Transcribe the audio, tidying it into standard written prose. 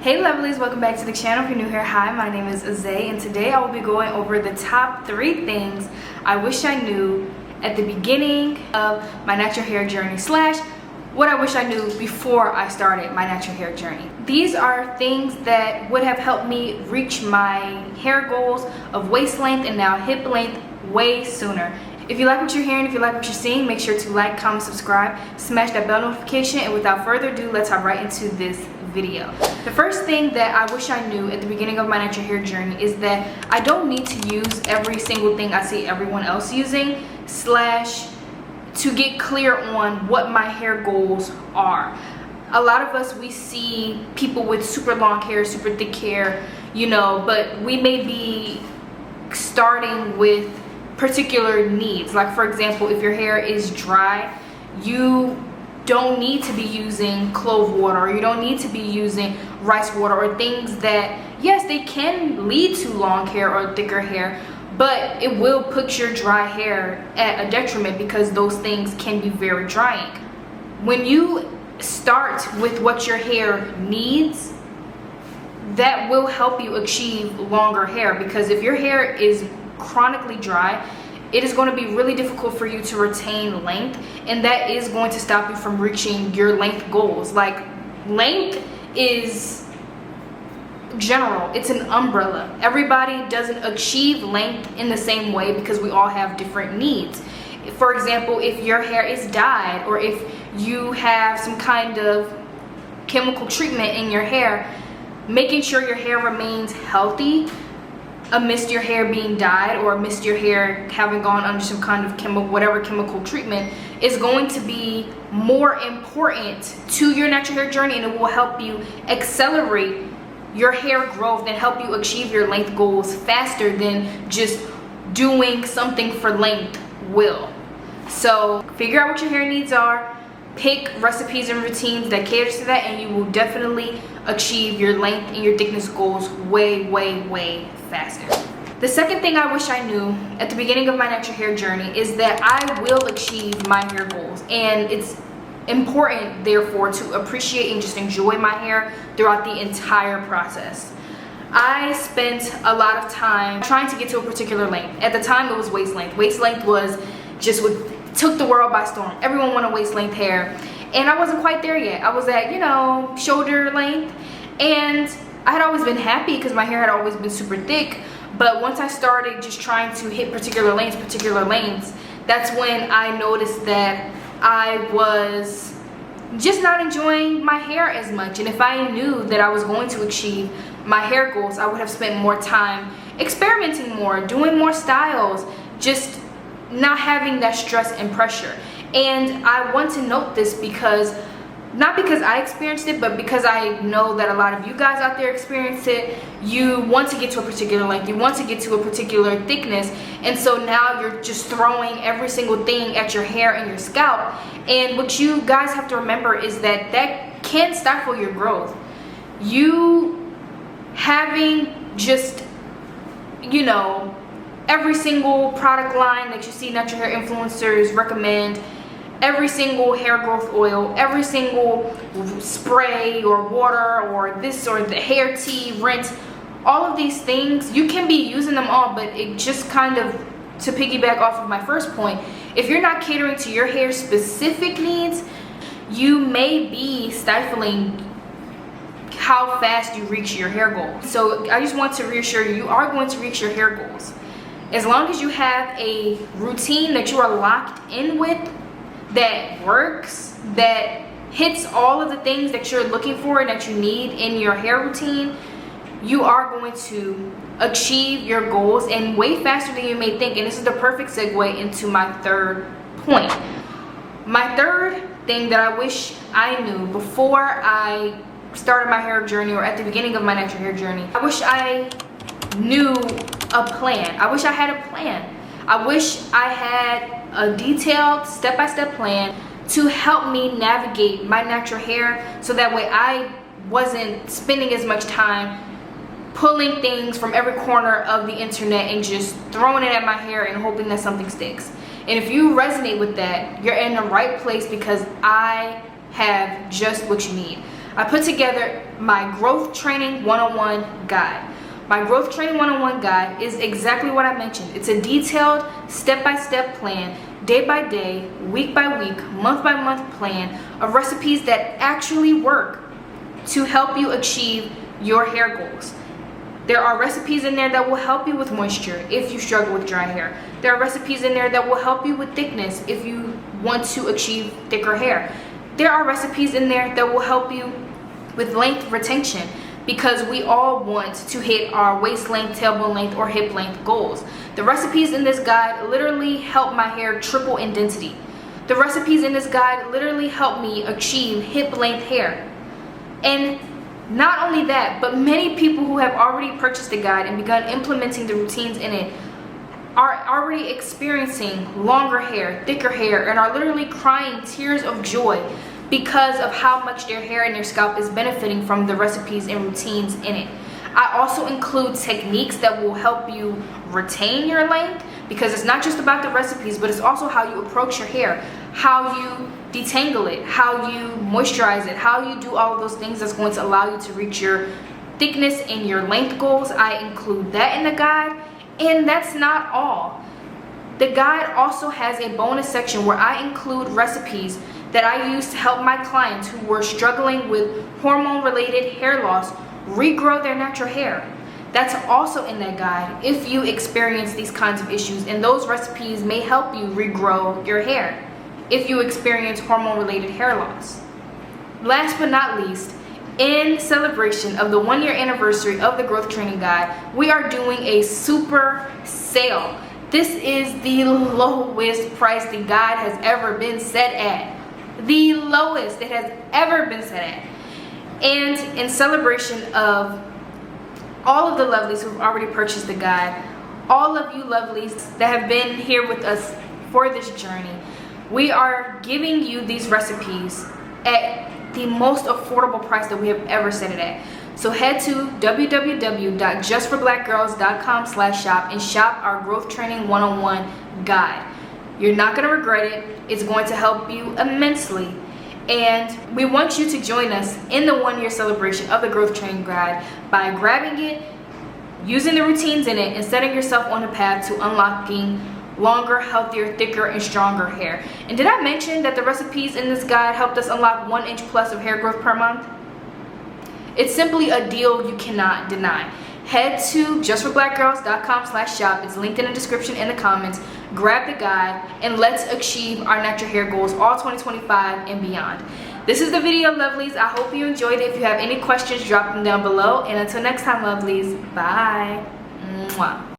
Hey lovelies, welcome back to the channel. If you're new here, hi, my name is Azay, and today I will be going over the top 3 things I wish I knew at the beginning of my natural hair journey slash what I wish I knew before I started my natural hair journey. These are things that would have helped me reach my hair goals of waist length and now hip length way sooner. If you like what you're hearing, if you like what you're seeing, make sure to like, comment, subscribe, smash that bell notification, and without further ado, let's hop right into this video. The first thing that I wish I knew at the beginning of my natural hair journey is that I don't need to use every single thing I see everyone else using slash to get clear on what my hair goals are. A lot of us, we see people with super long hair, super thick hair, you know, but we may be starting with particular needs. Like for example, if your hair is dry, you don't need to be using clove water, or you don't need to be using rice water, or things that, yes, they can lead to long hair or thicker hair, but it will put your dry hair at a detriment because those things can be very drying. When you start with what your hair needs, that will help you achieve longer hair, because if your hair is chronically dry, it is going to be really difficult for you to retain length, and that is going to stop you from reaching your length goals. Like, length is general, it's an umbrella. Everybody doesn't achieve length in the same way because we all have different needs. For example, if your hair is dyed, or if you have some kind of chemical treatment in your hair, making sure your hair remains healthy amidst your hair being dyed, or amidst your hair having gone under some kind of chemical treatment, is going to be more important to your natural hair journey, and it will help you accelerate your hair growth and help you achieve your length goals faster than just doing something for length will. So figure out what your hair needs are, pick recipes and routines that cater to that, and you will definitely achieve your length and your thickness goals way faster. The second thing I wish I knew at the beginning of my natural hair journey is that I will achieve my hair goals, and it's important therefore to appreciate and just enjoy my hair throughout the entire process. I spent a lot of time trying to get to a particular length. At the time it was waist length. Waist length was just what took the world by storm. Everyone wanted waist length hair, and I wasn't quite there yet. I was at, you know, shoulder length, and I had always been happy because my hair had always been super thick. But once I started just trying to hit particular lengths, that's when I noticed that I was just not enjoying my hair as much. And if I knew that I was going to achieve my hair goals, I would have spent more time experimenting more, doing more styles, just not having that stress and pressure. And I want to note this because, not because I experienced it, but because I know that a lot of you guys out there experienced it. You want to get to a particular length, you want to get to a particular thickness, and so now you're just throwing every single thing at your hair and your scalp. And what you guys have to remember is that that can stifle your growth. You having just, you know, every single product line that you see natural hair influencers recommend, every single hair growth oil, every single spray or water or this or the hair tea, rinse, all of these things, you can be using them all, but it just kind of, to piggyback off of my first point, if you're not catering to your hair specific needs, you may be stifling how fast you reach your hair goals. So I just want to reassure you, you are going to reach your hair goals. As long as you have a routine that you are locked in with, that works, that hits all of the things that you're looking for and that you need in your hair routine, you are going to achieve your goals, and way faster than you may think. And this is the perfect segue into my third point. My third thing that I wish I knew before I started my hair journey, or at the beginning of my natural hair journey, I wish I knew a plan. I wish I had a plan. I wish I had a detailed step-by-step plan to help me navigate my natural hair, so that way I wasn't spending as much time pulling things from every corner of the internet and just throwing it at my hair and hoping that something sticks. And if you resonate with that, you're in the right place, because I have just what you need. I put together my Growth Training 101 guide. My Growth Training 101 guide is exactly what I mentioned. It's a detailed step-by-step plan, day by day, week by week, month by month plan of recipes that actually work to help you achieve your hair goals. There are recipes in there that will help you with moisture if you struggle with dry hair. There are recipes in there that will help you with thickness if you want to achieve thicker hair. There are recipes in there that will help you with length retention, because we all want to hit our waist length, tailbone length, or hip length goals. The recipes in this guide literally help my hair triple in density. The recipes in this guide literally help me achieve hip length hair. And not only that, but many people who have already purchased the guide and begun implementing the routines in it are already experiencing longer hair, thicker hair, and are literally crying tears of joy because of how much their hair and their scalp is benefiting from the recipes and routines in it. I also include techniques that will help you retain your length, because it's not just about the recipes, but it's also how you approach your hair, how you detangle it, how you moisturize it, how you do all of those things that's going to allow you to reach your thickness and your length goals. I include that in the guide, and that's not all. The guide also has a bonus section where I include recipes that I use to help my clients who were struggling with hormone-related hair loss regrow their natural hair. That's also in that guide if you experience these kinds of issues, and those recipes may help you regrow your hair if you experience hormone-related hair loss. Last but not least, in celebration of the 1-year anniversary of the Growth Training Guide, we are doing a super sale. This is the lowest price the guide has ever been set at. The lowest it has ever been set at. And in celebration of all of the lovelies who've already purchased the guide, all of you lovelies that have been here with us for this journey, we are giving you these recipes at the most affordable price that we have ever set it at. So head to www.justforblackgirls.com/shop and shop our Growth Training 101 guide. You're not going to regret it. It's going to help you immensely. And we want you to join us in the 1-year celebration of the Growth Training Guide by grabbing it, using the routines in it, and setting yourself on a path to unlocking longer, healthier, thicker, and stronger hair. And did I mention that the recipes in this guide helped us unlock 1 inch plus of hair growth per month? It's simply a deal you cannot deny. Head to justforblackgirls.com/shop. It's linked in the description and the comments. Grab the guide and let's achieve our natural hair goals all 2025 and beyond. This is the video, lovelies. I hope you enjoyed it. If you have any questions, drop them down below. And until next time, lovelies, bye. Mwah.